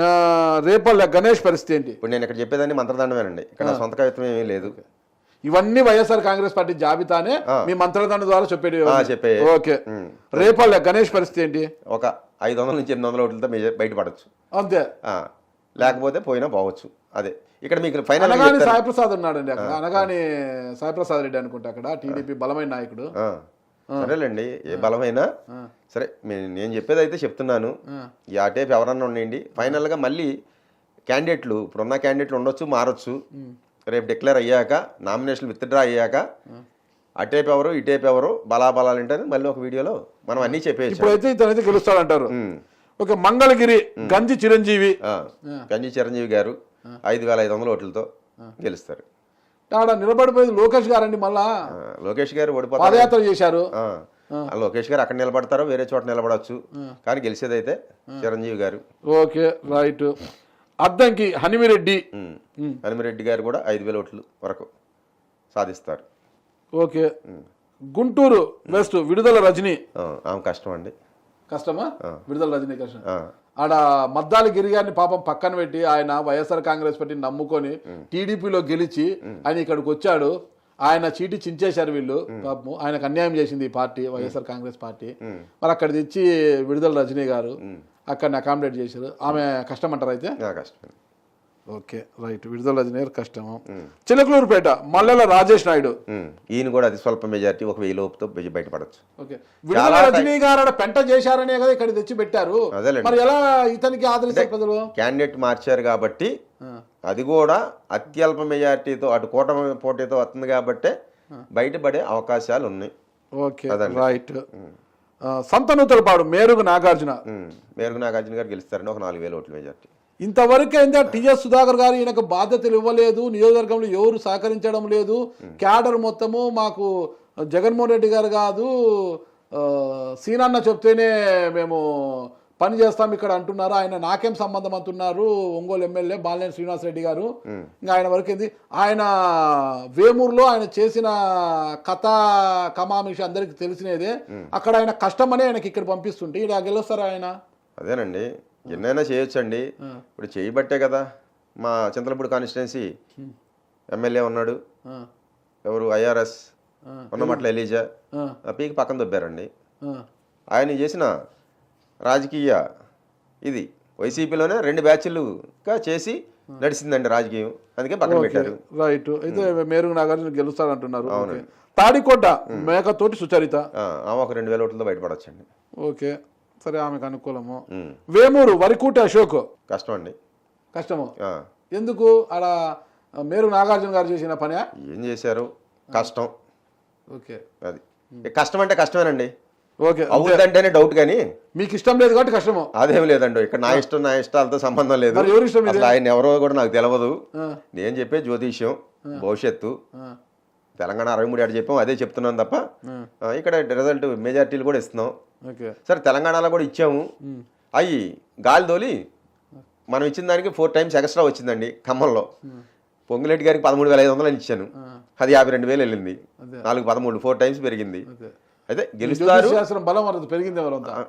రేపల్లె గణేష్ పరిస్థితి ఏంటి? ఇప్పుడు నేను ఇక్కడ చెప్పేదాన్ని మంత్రదండమేనండి. ఇక్కడ సొంత కవిత్వం ఏమీ లేదు. ఇవన్నీ వైఎస్ఆర్ కాంగ్రెస్ పార్టీ జాబితానే మీ మంత్రదండ ద్వారా చెప్పే. ఓకే. రేపల్లె గణేష్ పరిస్థితి ఏంటి? ఒక 500 నుంచి 800 ఓట్లతో బయటపడచ్చు అంతే. లేకపోతే పోయినా పోవచ్చు. అదే ఇక్కడ మీకు ఫైనల్ సాయిప్రసాద్ ఉన్నాడండి అక్కడ. అనగాని సాయిప్రసాద్ రెడ్డి అనుకుంటా అక్కడ టీడీపీ బలమైన నాయకుడు. సరేలేండి, ఏ బలమైనా సరే. నేను చెప్పేది అయితే చెప్తున్నాను. ఈ ఆటేపు ఎవరన్నా ఉండండి. ఫైనల్ గా మళ్ళీ క్యాండిడేట్లు, ఇప్పుడున్న క్యాండిడేట్లు ఉండొచ్చు, మారొచ్చు. రేపు డిక్లేర్ అయ్యాక, నామినేషన్ విత్డ్రా అయ్యాక అటేపు ఎవరు ఇటేపు ఎవరు బలాబలాలు ఏంటని మళ్ళీ ఒక వీడియోలో మనం అన్ని చెప్పేసి. ఇప్పుడైతే ఇతనైతే గెలుస్తాడంటారు. ఓకే. మంగళగిరి గంజి చిరంజీవి గారు 5500 ఓట్లతో గెలుస్తారు. ఆడ నిలబడిపోయింది లోకేష్ గారండి. మళ్ళా లోకేష్ గారు ఓడిపోతారు. పాదయాత్ర చేశారు. లోకేష్ గారు అక్కడ నిలబడతారో వేరే చోట నిలబడవచ్చు, కానీ గెలిచేది అయితే చిరంజీవి గారు. Okay, right. అద్దంకి హనుమిరెడ్డి గారు కూడా 5000 ఓట్ల వరకు సాధిస్తారు. ఓకే. గుంటూరు వెస్ట్ విడుదల రజని. ఆమె కష్టం అండి. కష్టమా? విడుదల రజనీ కష్టం. ఆడ మద్దాలి గిరి గారిని పాపం పక్కన పెట్టి ఆయన వైఎస్ఆర్ కాంగ్రెస్ పార్టీని నమ్ముకొని టీడీపీలో గెలిచి ఆయన ఇక్కడికి వచ్చాడు. ఆయన చీటి చించేశారు వీళ్ళు. పాపం ఆయనకు అన్యాయం చేసింది ఈ పార్టీ, వైఎస్ఆర్ కాంగ్రెస్ పార్టీ. మరి అక్కడ తెచ్చి విడుదల రజనీ గారు అక్కడిని అకామిడేట్ చేశారు. ఆమె కష్టం అంటారు అయితే? కష్టం. Okay, right. విడుదల రజనీ గారు కష్టము. చిలకలూరుపేట మల్లెల రాజేష్ నాయుడు, ఈయన కూడా అతి స్వల్ప మెజారిటీ, ఒక 1000 లోపుతో బయటపడచ్చు. ఓకే. విడుదల రజనీ గారు పెంట చేశారనే కదా ఇక్కడ తెచ్చి పెట్టారు. మరి ఎలా ఇతనికి ఆదరిస్తారు ప్రజలు? క్యాండిడేట్ మార్చారు కాబట్టి, అది కూడా అత్యల్ప మెజారిటీతో, అటు కూటమి పోటీతో వస్తుంది కాబట్టి బయటపడే అవకాశాలు ఉన్నాయి. Okay, right. సంతనూతలపాడు మేరుగు నాగార్జున గారు గెలుస్తారని ఒక 4000 ఓట్ల మెజారిటీ. ఇంతవరకు ఏంటంటే టిఎస్ సుధాకర్ గారు ఈయనకు బాధ్యతలు ఇవ్వలేదు, నియోజకవర్గంలో ఎవరు సహకరించడం లేదు, క్యాడర్ మొత్తము మాకు జగన్మోహన్ రెడ్డి గారు కాదు సీనన్న చెప్తేనే మేము పని చేస్తాం ఇక్కడ అంటున్నారు. ఆయన నాకేం సంబంధం అంటున్నారు. ఒంగోలు ఎమ్మెల్యే బాలినేని శ్రీనివాసరెడ్డి గారు. ఇంకా ఆయన వరకు ఏంది, ఆయన వేమూరులో ఆయన చేసిన కథ కమామిషి అందరికి తెలిసినదే. అక్కడ ఆయన కష్టమని ఆయనకి ఇక్కడ పంపిస్తుంటే ఇక్కడ గెలుస్తారా ఆయన? అదేనండి, ఎన్నైనా చేయొచ్చండి. ఇప్పుడు చేయబట్టే కదా మా చింతలపూడి కాన్స్టిట్యున్సీ ఎమ్మెల్యే ఉన్నాడు. ఎవరు? ఐఆర్ఎస్ ఉన్నమట్ల ఎలీజా పీకి పక్కన దొబ్బారండి. ఆయన చేసిన రాజకీయ ఇది వైసీపీలోనే 2 బ్యాచ్లుగా చేసి నడిచిందండి రాజకీయం, అందుకే పక్కన పెట్టారు. రైట్. అయితే మేరుగు నాగార్జున గెలుస్తారంటున్నారు. ఓకే. తాడికోట మేకతోటి సుచరిత ఆమె ఒక 2000 ఓట్లతో బయటపడొచ్చండి. ఓకే, సరే, ఆమెకు అనుకూలము. వేమూరు వరికూటి అశోక్ కష్టం అండి. కష్టము. ఎందుకు? అలా మేరుగు నాగార్జున గారు చేసిన పని ఏం చేశారు? కష్టం. ఓకే, అది కష్టం అంటే కష్టమేనండి. ఓకే, అవుతుందంటేనే డౌట్, కానీ మీకు ఇష్టం లేదు కాబట్టి కష్టము. అదేం లేదండి. ఇక్కడ నా ఇష్టాలతో సంబంధం లేదు. ఎవరి ఇష్టం? అసలు ఆయన ఎవరో కూడా నాకు తెలియదు. నేను చెప్పే జ్యోతిష్యం, భవిష్యత్తు, తెలంగాణ 63 ఏడు చెప్పాం, అదే చెప్తున్నాను తప్ప ఇక్కడ రిజల్ట్ మెజార్టీలు కూడా ఇస్తున్నాం. సరే, తెలంగాణలో కూడా ఇచ్చాము. అవి గాలి తోలి మనం ఇచ్చిన దానికి 4 times ఎక్స్ట్రా వచ్చిందండి. ఖమ్మంలో పొంగులేటి గారికి 13,500 అని ఇచ్చాను, అది 52,000 వెళ్ళింది. 4-13 4 times పెరిగింది. అయితే గెలుస్తారు, బలం పెరిగింది.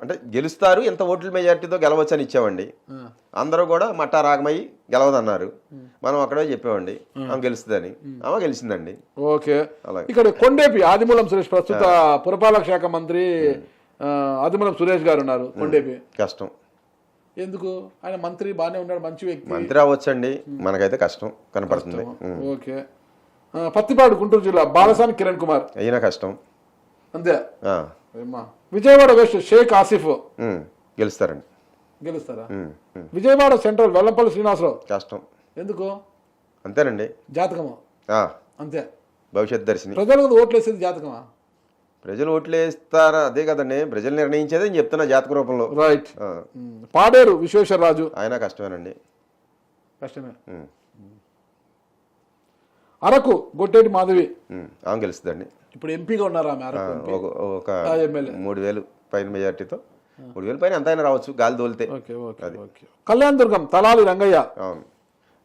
అంటే గెలుస్తారు, ఎంత ఓట్ల మెజార్టీతో గెలవచ్చు అని ఇచ్చామండి. అందరూ కూడా మట్టా రాగమయ్యి గెలవదన్నారు. మనం అక్కడే చెప్పామండి ఆమె గెలుస్తుందని. ఆమె గెలిచిందండి. ఓకే. ఇక్కడ కొండేపి ఆదిమూలం సురేష్, ప్రస్తుత పురపాలక శాఖ మంత్రి ఆదిమూలం సురేష్ గారు ఉన్నారు. కొండేపి కష్టం. ఎందుకు? ఆయన మంత్రి బాగానే ఉన్నాడు, మంచి వ్యక్తి, మంత్రి అవ్వచ్చండి. మనకైతే కష్టం కనపడుతుంది. ఓకే. పత్తిపాడు గుంటూరు జిల్లా బాలసాని కిరణ్ కుమార్ అయినా కష్టం అంతే. విజయవాడ వెస్ట్ షేక్ ఆసిఫ్ గెలుస్తారండి. గెలుస్తారా? విజయవాడ సెంట్రల్ వెల్లంపల్లి శ్రీనివాసరావు కష్టం. ఎందుకు? అంతేనండి. జాతకము అంతే. భవిష్యత్ దర్శిని. ప్రజలకు ఓట్లు వేసేది జాతకమా? ప్రజలు ఓట్లు వేస్తారా? అదే కదండి, ప్రజలు నిర్ణయించేది నేను చెప్తున్నా జాతక రూపంలో. రైట్. పాడేరు విశ్వేశ్వరరాజు ఆయన కష్టమేనండి. కష్టమే. అరకు గొట్టేటి మాధవి ఆమె గెలుస్తుందండి. ఇప్పుడు ఎంపీగా ఉన్నారు ఆమె. ఒక 3,000 పైన మెజార్టీతో, 3,000 పైన ఎంత అయినా రావచ్చు గాలి తోలితే. కళ్యాణ్ దుర్గం తలాలి రంగయ్య. అవును,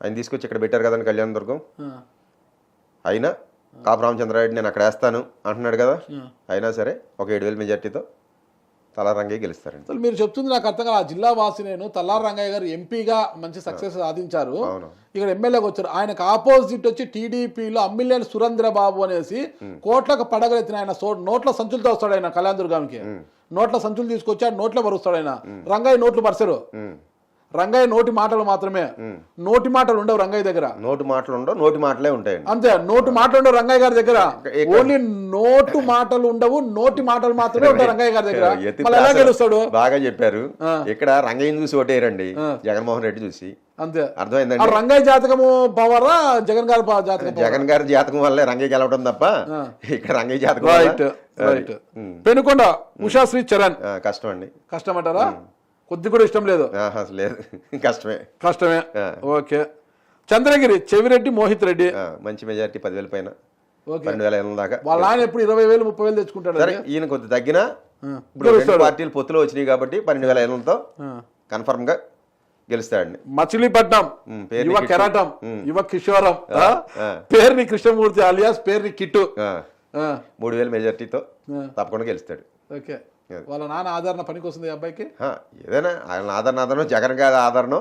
ఆయన తీసుకొచ్చి ఇక్కడ పెట్టారు కదండి కళ్యాణ్ దుర్గం. అయినా కాపు రామచంద్రారెడ్డి నేను అక్కడ వేస్తాను అంటున్నాడు కదా, అయినా సరే ఒక 7,000 మెజార్టీతో తలారి రంగయ్య గెలుస్తారండి. అసలు మీరు చెప్తుంది నాకు అర్థం కాదు. ఆ జిల్లా వాసి నేను తలారి రంగయ్య గారు ఎంపీగా మంచి సక్సెస్ సాధించారు, ఇక్కడ ఎమ్మెల్యేగా వచ్చారు. ఆయనకు ఆపోజిట్ వచ్చి టీడీపీలో అమ్మిలేని సురేంద్ర బాబు అనేసి కోట్లకు పడగలెత్తిన ఆయన నోట్ల సంచులతో వస్తాడు. ఆయన కళ్యాణ్ దుర్గానికి నోట్ల సంచులు తీసుకొచ్చి ఆయన నోట్లో పరుస్తాడు. ఆయన రంగయ్య నోట్లు పరచరు. రంగయ్య నోటి మాటలు మాత్రమే, నోటి మాటలు ఉండవు రంగయ్య దగ్గర. నోటి మాటలు ఉండవు, నోటి మాటలే ఉంటాయి అంతే. నోటు మాటలు ఉండవు రంగయ్య గారి దగ్గర. ఓన్లీ నోటు మాటలు ఉండవు, నోటి మాటలు మాత్రమే ఉంటాయి రంగయ్య గారి దగ్గర. ఎలా గెలుస్తాడు? బాగా చెప్పారు. ఇక్కడ రంగయ్యని చూసి ఓటేయరండి, జగన్మోహన్ రెడ్డి చూసి. అంతే. అర్థమైందండి. రంగయ్య జాతకము పవరా జగన్ గారి జాతకం? జగన్ గారి జాతకం వల్లే రంగయ్య గెలవడం తప్ప ఇక్కడ రంగయ్య జాతకం. Right right. పెనుకొండ ఉషాశ్రీ చరణ్ కష్టం అండి. కష్టం అంటారా? కొద్ది కూడా ఇష్టం లేదు? లేదు, కష్టమే. కష్టమే. ఓకే. చంద్రగిరి చెవిరెడ్డి మోహిత్ రెడ్డి మంచి మెజారిటీ, 10,000 పైన, 12,500 దాకా. వాళ్ళ ఆయన ఎప్పుడు 20,000 30,000 తెచ్చుకుంటాడు. సరే, ఈయన కొద్ది తగ్గినా ఇప్పుడు 2 పార్టీలు పొత్తులో వచ్చినాయి కాబట్టి 12,500తో కన్ఫర్మ్ గా గెలుస్తాడండి. మచిలీపట్నం యువ కెరాటం, యువ కిషోరం, పేరుని కృష్ణమూర్తి అలియాస్ పేరుని కిట్టు, 3,000 మెజారిటీతో తప్పకుండా గెలుస్తాడు. ఓకే. వాళ్ళ నాన్న ఆదరణ పనికి వస్తుంది ఈ అబ్బాయికి. ఏదైనా ఆయన ఆదరణ, జగన్ గారి ఆదరణ,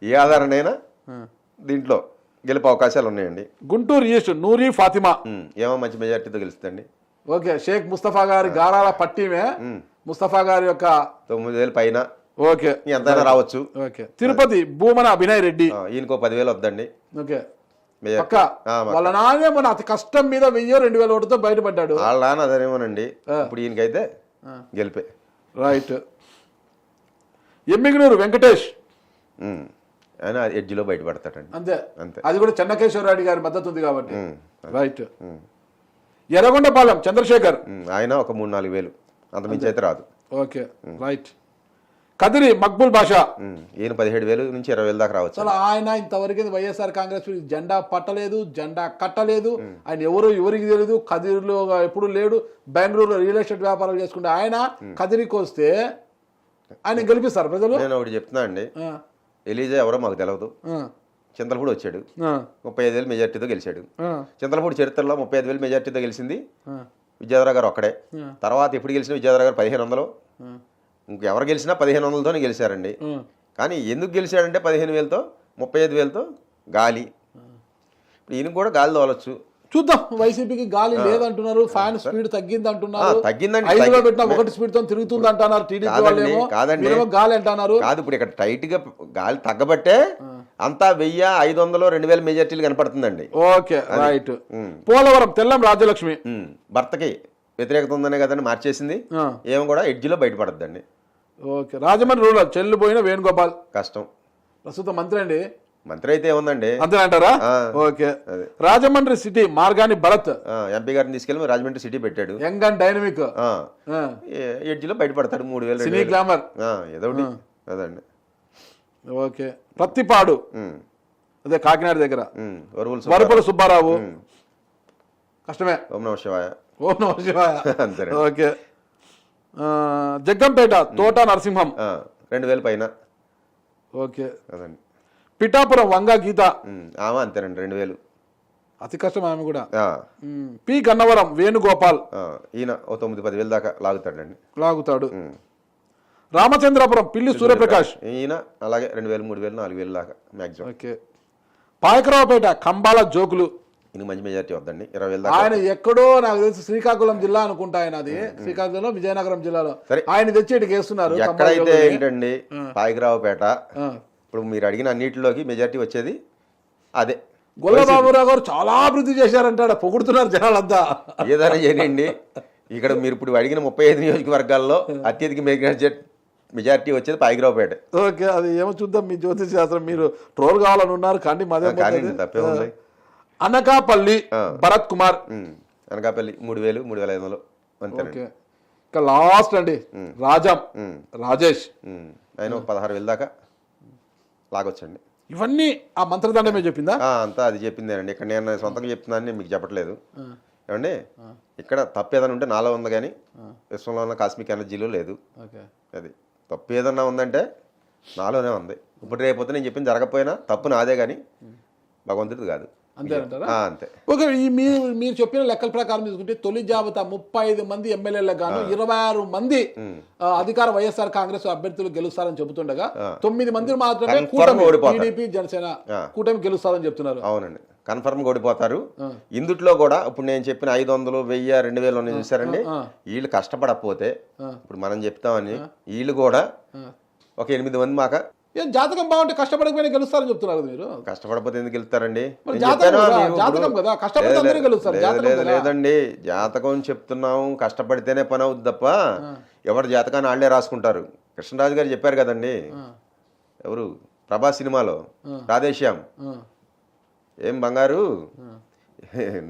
ఏ ఆదరణ అయినా దీంట్లో గెలిపే అవకాశాలు ఉన్నాయండి. గుంటూరు ఈస్ట్ నూరి ఫాతిమా ఏమో మంచి మెజారిటీతో గెలుస్తుంది. ఓకే. షేక్ ముస్తఫా గారి గారాల పట్టిమే, ముస్తఫా గారి యొక్క 9,000 పైన. ఓకే, ఎంతైనా రావచ్చు. ఓకే. తిరుపతి భూమన అభినయ్ రెడ్డి ఈయనకో 10,000 వద్దండి. ఓకే. వాళ్ళ నాన్నే మన అతి కష్టం మీద 1,000-2,000 ఓటుతో బయటపడ్డాడు. వాళ్ళ నాన్న అదేమోనండి. ఇప్పుడు ఈయనకైతే గెలిపే. రైట్. ఎమ్మిగనూరు వెంకటేష్ ఆయన ఎడ్జిలో బయటపడతాడండి. అంతే అంతే. అది కూడా చెన్నకేశ్వరరెడ్డి గారి మద్దతు ఉంది కాబట్టి. రైట్. ఎర్రగొండపాలెం చంద్రశేఖర్ ఆయన ఒక 3-4 వేలు, అంత మించి అయితే రాదు. ఓకే. రైట్. కదిరి మక్బుల్ బాషా ఈయన 17,000 నుంచి 20,000 దాకా రావచ్చు. అసలు ఆయన ఇంతవరకు వైఎస్ఆర్ కాంగ్రెస్ జెండా పట్టలేదు, జెండా కట్టలేదు. ఆయన ఎవరికి తెలియదు. కదిరిలో ఎప్పుడు లేడు. బెంగళూరులో రియల్ ఎస్టేట్ వ్యాపారాలు చేసుకుంటే ఆయన కదిరికి వస్తే ఆయన గెలిపిస్తారు ప్రజలు. నేను ఒకటి చెప్తున్నా అండి, ఎలీజా ఎవరో మాకు తెలియదు. చింతలపూడి వచ్చాడు, 35,000 మెజార్టీతో గెలిచాడు. చింతలపూడి చరిత్రలో 35,000 మెజార్టీతో గెలిచింది విద్యాధర గారు ఒక్కడే. తర్వాత ఎప్పుడు గెలిచిన విద్యాధర గారు 1,500, ఇంకెవరు గెలిచినా 1,500తోనే గెలిచారండి. కానీ ఎందుకు గెలిచాడంటే 15,000తో 35,000తో గాలి. ఇప్పుడు ఈయన కూడా గాలి తోలొచ్చు. చూద్దాం. వైసీపీకి గాలి లేదంటున్నారు, ఫ్యాన్ స్పీడ్ తగ్గింది అంటున్నారు. తగ్గిందండి, 5లో పెట్టిన 1 స్పీడ్ తో తిరుగుతుంది అంటున్నారు టీడీపీ వాళ్ళేమో. కాదండి, గాలి అంటున్నారు. కాదు, ఇప్పుడు ఇక్కడ టైట్ గా గాలి తగ్గబట్టే అంతా 1000, 500, 2000 మెజార్టీలు కనపడుతుందండి. Okay right. పోలవరం తెల్లం రాజ్యలక్ష్మి భర్తకి వ్యతిరేకత ఉందనే కదండి మార్చేసింది. ఏమో కూడా ఎడ్జిలో బయటపడద్దండి. ఓకే. రాజమండ్రి రూరల్ చెల్లిపోయిన వేణుగోపాల్ కష్టం. ప్రస్తుతం మంత్రి అండి. మంత్రి అయితే ఏముందండి అంతే అంటారా? Okay. Rajahmundry city Margani Bharat MP గారిని తీసుకెళ్ళి రాజమండ్రి సిటీ పెట్టాడు. యంగ్ అండ్ డైనమిక్ ఎడ్జిలో బయటపడతాడు. 3000 సినీ గ్లామర్ ఏదో ఒకటి అదండి. ఓకే. ప్రత్తిపాడు అదే కాకినాడ దగ్గర వరుపుల సుబ్బారావు కష్టమే. ఓం నమః శివాయ. ఓం నమః శివాయ. అంతే. ఓకే. జగ్గంపేట తోట నరసింహం 2000 పైన. ఓకే. అదండి. పిఠాపురం వంగా గీత ఆమె అంతేనండి 2000. అతి కష్టం ఆమె కూడా. పి గన్నవరం వేణుగోపాల్ ఈయన 9-10 వేలు దాకా లాగుతాడు. రామచంద్రపురం పిల్లి సూర్యప్రకాష్ ఈయన అలాగే 2000, 3000, 4000 దాకా మ్యాక్సిమం. ఓకే. పాయకరావుపేట కంబాల జోకులు ఇంక మంచి మెజార్టీ వద్దండి 20,000 దాకా. ఆయన ఎక్కడో నాకు తెలిసి శ్రీకాకుళం జిల్లా అనుకుంటా. ఆయన అది శ్రీకాకుళంలో విజయనగరం జిల్లాలో ఆయన తెచ్చి ఇటుకి వేస్తున్నారు. ఎక్కడైతే ఏంటండి పాయకరావుపేట ఇప్పుడు మీరు అడిగిన అన్నిటిలోకి మెజార్టీ వచ్చేది అదే. గొల్లబాబురావు గారు చాలా అభివృద్ధి చేశారంటాడు, పొగుడుతున్నారు జనాలంతా. ఏదైనా చేయండి. ఇక్కడ మీరు ఇప్పుడు అడిగిన 35 నియోజకవర్గాల్లో అత్యధిక మెజార్టీ వచ్చేది పాయకరావుపేట. ఓకే. అది ఏమో చూద్దాం. మీ జ్యోతిష్ శాస్త్రం మీరు ట్రోల్ కావాలని ఉన్నారు కానీ తప్పే ఉంది. అనకాపల్లి భరత్ కుమార్ అనకాపల్లి 3000, 3500 అంతే. ఇక లాస్ట్ అండి రాజేష్ ఆయన 16,000 దాకా లాగొచ్చండి. ఇవన్నీ ఆ మంత్రదండమే చెప్పిందా? అంతా అది చెప్పిందేనండి. ఇక్కడ నేను సొంతంగా చెప్తున్నాను, మీకు చెప్పట్లేదు. ఏమండి ఇక్కడ తప్పు ఏదైనా ఉంటే నాలో ఉంది కానీ విశ్వంలో ఉన్న కాస్మిక్ ఎనర్జీలో లేదు. అది తప్పు ఏదన్నా ఉందంటే నాలోనే ఉంది. ఇప్పుడు రేపొద్దు నేను చెప్పింది జరగకపోయినా తప్పు నాదే కానీ భగవంతుడిది కాదు. అంతేనంటారా? అంతే. ఓకే. మీరు చెప్పిన లెక్కల ప్రకారం తీసుకుంటే తొలి జాబితా 35 మంది ఎమ్మెల్యేలకు గాను 26 మంది అధికార వైఎస్ఆర్ కాంగ్రెస్ అభ్యర్థులు గెలుస్తారని చెబుతుండగా 9 మంది మాత్రమే టీడీపీ జనసేన కూటమి గెలుస్తారని చెప్తున్నారు. అవునండి, కన్ఫర్మ్ ఓడిపోతారు. ఇందుట్లో కూడా ఇప్పుడు నేను చెప్పిన 500, 1000, 2000 చూసారండి. వీళ్ళు కష్టపడకపోతే ఇప్పుడు మనం చెప్తామని వీళ్ళు కూడా ఒక 8 మంది మాక జాతకం బాగుంటే కష్టపడకపోయినా గెలుస్తారని చెప్తున్నారు. మీరు కష్టపడకపోతే ఎందుకు గెలుస్తారండి? లేదండి, జాతకం చెప్తున్నాము, కష్టపడితేనే పని అవుతుంది తప్ప ఎవరు జాతకాన్ని వాళ్ళే రాసుకుంటారు. కృష్ణరాజు గారు చెప్పారు కదండి, ఎవరు ప్రభాస్ సినిమాలో రాధేశ్యామ్, ఏం బంగారు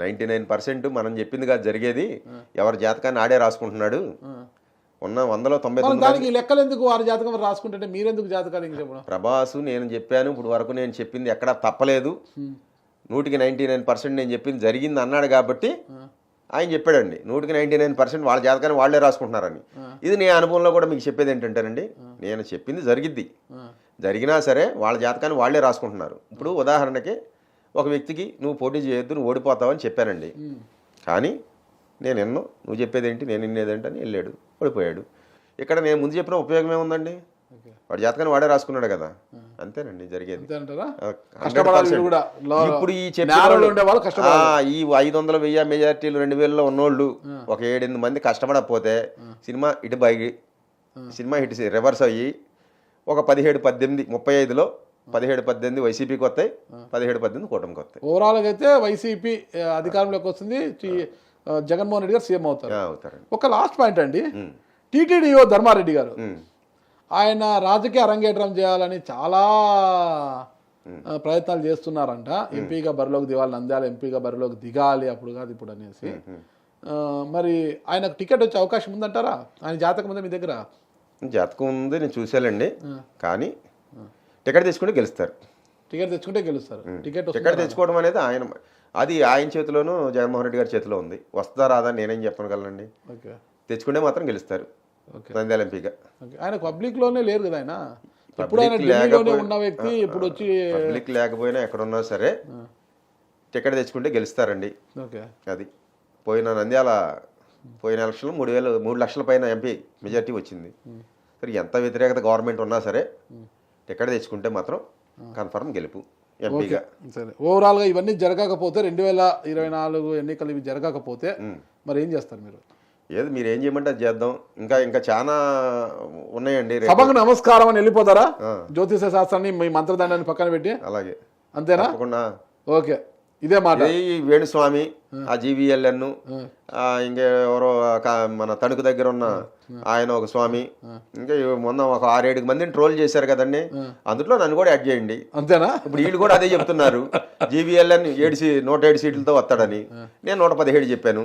99% మనం చెప్పింది కాదు జరిగేది, ఎవరి జాతకాన్ని ఆడే రాసుకుంటున్నాడు, ఉన్న 100లో 99 లెక్కలు ఎందుకు వారి జాతకం రాసుకుంటే మీరెందుకు జాతకాలు ఇంకా చెప్పడం? ప్రభాసు నేను చెప్పాను, ఇప్పుడు వరకు నేను చెప్పింది ఎక్కడా తప్పలేదు, 100కి 99% నేను చెప్పింది జరిగింది అన్నాడు కాబట్టి ఆయన చెప్పాడండి. 100కి 99% వాళ్ళ జాతకాన్ని వాళ్లే రాసుకుంటున్నారని. ఇది నీ అనుభవంలో కూడా మీకు చెప్పేది ఏంటంటేనండి, నేను చెప్పింది జరిగిద్ది, జరిగినా సరే వాళ్ళ జాతకాన్ని వాళ్లే రాసుకుంటున్నారు. ఇప్పుడు ఉదాహరణకి ఒక వ్యక్తికి నువ్వు పోటీ చేయొద్దు, నువ్వు ఓడిపోతావని చెప్పానండి, కానీ నేను ఎన్నో నువ్వు చెప్పేది ఏంటి నేను వినేదేంటి అని వెళ్ళాడు, ఓడిపోయాడు. ఇక్కడ నేను ముందు చెప్పిన ఉపయోగం ఏముందండి? వాడి జాతకాన్ని వాడే రాసుకున్నాడు కదా, అంతేనండి జరిగేది. ఇప్పుడు ఈ ఈ 500, 1000 మెజార్టీలు 2000లో ఉన్నోళ్ళు ఒక 7-8 మంది కష్టపడకపోతే సినిమా ఇటు బయగి సినిమా హిట్ రివర్స్ అయ్యి ఒక 17-18 35లో 17-18 వైసీపీకి వస్తాయి, 17-18 కూటమికి వస్తాయి. ఓవరాల్గా అయితే వైసీపీ అధికారంలోకి వస్తుంది, జగన్మోహన్ రెడ్డి గారు సీఎం అవుతారు. ఒక లాస్ట్ పాయింట్ అండి, టీటీడీఓ ధర్మారెడ్డి గారు ఆయన రాజకీయ అరంగేట్రం చేయాలని చాలా ప్రయత్నాలు చేస్తున్నారంట. ఎంపీగా బరిలోకి దిగాలి, నంద్యాల ఎంపీగా బరిలోకి దిగాలి, అప్పుడు కాదు ఇప్పుడు అనేసి. మరి ఆయనకు టికెట్ వచ్చే అవకాశం ఉందంటారా? ఆయన జాతకం ఉందా మీ దగ్గర? జాతకం ఉంది, నేను చూసానండి, కానీ టికెట్ తెచ్చుకుంటే గెలుస్తారు. టికెట్ తెచ్చుకుంటే గెలుస్తారు. టికెట్ తెచ్చుకోవడం అనేది అది ఆయన చేతిలోనూ జగన్మోహన్ రెడ్డి గారి చేతిలో ఉంది. వస్తుందా రాదా నేనేం చెప్పగలనండి. తెచ్చుకుంటే మాత్రం గెలుస్తారు నంద్యాల ఎంపీగా. ఆయన పబ్లిక్ లోనే లేరు కదా, ఆయన ఢిల్లీలోనే ఉన్న వ్యక్తి. ఇప్పుడు వచ్చి పబ్లిక్ లేకపోయినా ఎక్కడున్నా సరే టికెట్ తెచ్చుకుంటే గెలుస్తారండి. అది పోయిన నంద్యాల పోయిన ఎలక్షన్లో 3 లక్షల పైన ఎంపీ మెజార్టీ వచ్చింది. సరే ఎంత వ్యతిరేకత గవర్నమెంట్ ఉన్నా సరే టికెట్ తెచ్చుకుంటే మాత్రం కన్ఫర్మ్ గెలుపు ఎంపీగా. సరే, ఓవరాల్గా ఇవన్నీ జరగకపోతే 2024 ఎన్నికలు ఇవి జరగకపోతే మరి ఏం చేస్తారు మీరు? ఏది మీరు ఏం చేయమంటే అది చేద్దాం. ఇంకా చాలా ఉన్నాయండి. రేపు సభకు నమస్కారం అని వెళ్ళిపోతారా? ఆ. జ్యోతిష శాస్త్రాన్ని మీ మంత్రదండాన్ని పక్కన పెట్టి అలాగే అంతేనా? తప్పకుండా. ఓకే, ఇదే మాట. ఈ వేణుస్వామి, ఆ జీవీఎల్ఎన్, ఇంకెవరో మన తణుకు దగ్గర ఉన్న ఆయన ఒక స్వామి, ఇంకా మొన్న ఒక 6-7 మందిని ట్రోల్ చేశారు కదండి, అందులో నన్ను కూడా యాడ్ చేయండి. అంతేనా? ఇప్పుడు వీళ్ళు కూడా అదే చెప్తున్నారు, జీవీఎల్ఎన్ 107 సీట్లతో వస్తాడని. నేను 117 చెప్పాను.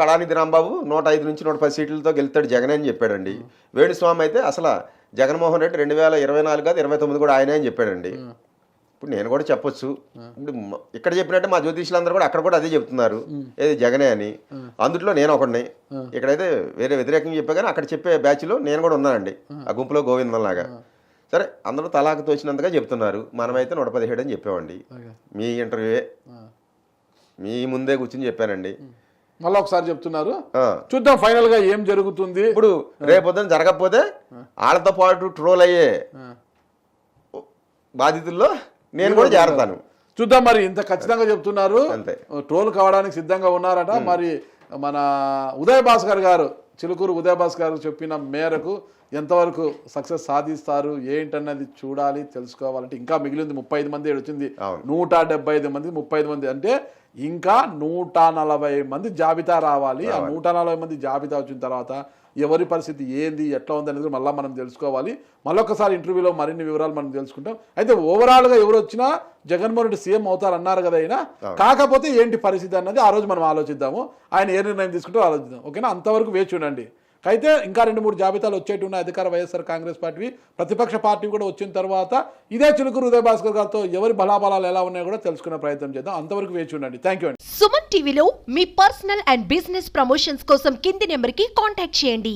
కళానిధి రాంబాబు 105 నుంచి 110 సీట్లతో గెలుస్తాడు జగన్ అని చెప్పాడండి. వేణుస్వామి అయితే అసలు జగన్మోహన్ రెడ్డి 2024 కాదు 29 కూడా ఆయనే అని చెప్పాడండి. ఇప్పుడు నేను కూడా చెప్పొచ్చు. ఇప్పుడు ఇక్కడ చెప్పినట్టే మా జ్యోతిష్యులందరూ కూడా అక్కడ కూడా అదే చెప్తున్నారు, ఏది జగనే అని. అందుట్లో నేను ఒకడిని. ఇక్కడైతే వేరే వ్యతిరేకంగా చెప్పా, కానీ అక్కడ చెప్పే బ్యాచ్లో నేను కూడా ఉన్నానండి, ఆ గుంపులో గోవిందంలాగా. సరే, అందరూ తలాకు తోచినంతగా చెప్తున్నారు. మనమైతే 117 అని చెప్పామండి. మీ ఇంటర్వ్యూయే మీ ముందే కూర్చుని చెప్పానండి. మళ్ళీ ఒకసారి చెప్తున్నారు, చూద్దాం ఫైనల్ గా ఏం జరుగుతుంది. ఇప్పుడు రేపొద్దున జరగకపోతే వాళ్ళతో పాటు ట్రోల్ అయ్యే బాధితుల్లో నేను కూడా చేరతాను. చూద్దాం. మరి ఇంత ఖచ్చితంగా చెప్తున్నారు, అంతే. ట్రోల్ కావడానికి సిద్ధంగా ఉన్నారట. మరి మన ఉదయ్ భాస్కర్ గారు, చిలుకూరు ఉదయ్ భాస్కర్ గారు చెప్పిన మేరకు ఎంతవరకు సక్సెస్ సాధిస్తారు ఏంటన్నది చూడాలి, తెలుసుకోవాలంటే. ఇంకా మిగిలింది 35 మంది, వచ్చింది 175 మంది, 35 మంది అంటే ఇంకా 140 మంది జాబితా రావాలి. ఆ 140 మంది జాబితా వచ్చిన తర్వాత ఎవరి పరిస్థితి ఏంది, ఎట్లా ఉంది అనేది మళ్ళీ మనం తెలుసుకోవాలి. మళ్ళొకసారి ఇంటర్వ్యూలో మరిన్ని వివరాలు మనం తెలుసుకుంటాం. అయితే ఓవరాల్గా ఎవరు వచ్చినా జగన్మోహన్ రెడ్డి సీఎం అవుతారన్నారు కదా ఆయన. కాకపోతే ఏంటి పరిస్థితి అన్నది ఆ రోజు మనం ఆలోచిద్దాము. ఆయన ఏ నిర్ణయం తీసుకుంటూ ఆలోచిద్దాం. ఓకేనా? అంతవరకు వేచి ఉండండి. అయితే ఇంకా 2-3 జాబితాలు వచ్చేటి ఉన్నాయి. అధికార వైఎస్ఆర్ కాంగ్రెస్ పార్టీ, ప్రతిపక్ష పార్టీ కూడా వచ్చిన తర్వాత ఇదే చిలుకూరు ఉదయ్ భాస్కర్ గారితో ఎవరి బలాబలాలు ఎలా ఉన్నాయో కూడా తెలుసుకునే ప్రయత్నం చేద్దాం. అంతవరకు వేచి ఉండండి. థ్యాంక్ యూ అండి. సుమన్ టీవీలో మీ పర్సనల్ అండ్ బిజినెస్ ప్రమోషన్స్ కోసం కింది నెంబర్కి కాంటాక్ట్ చేయండి.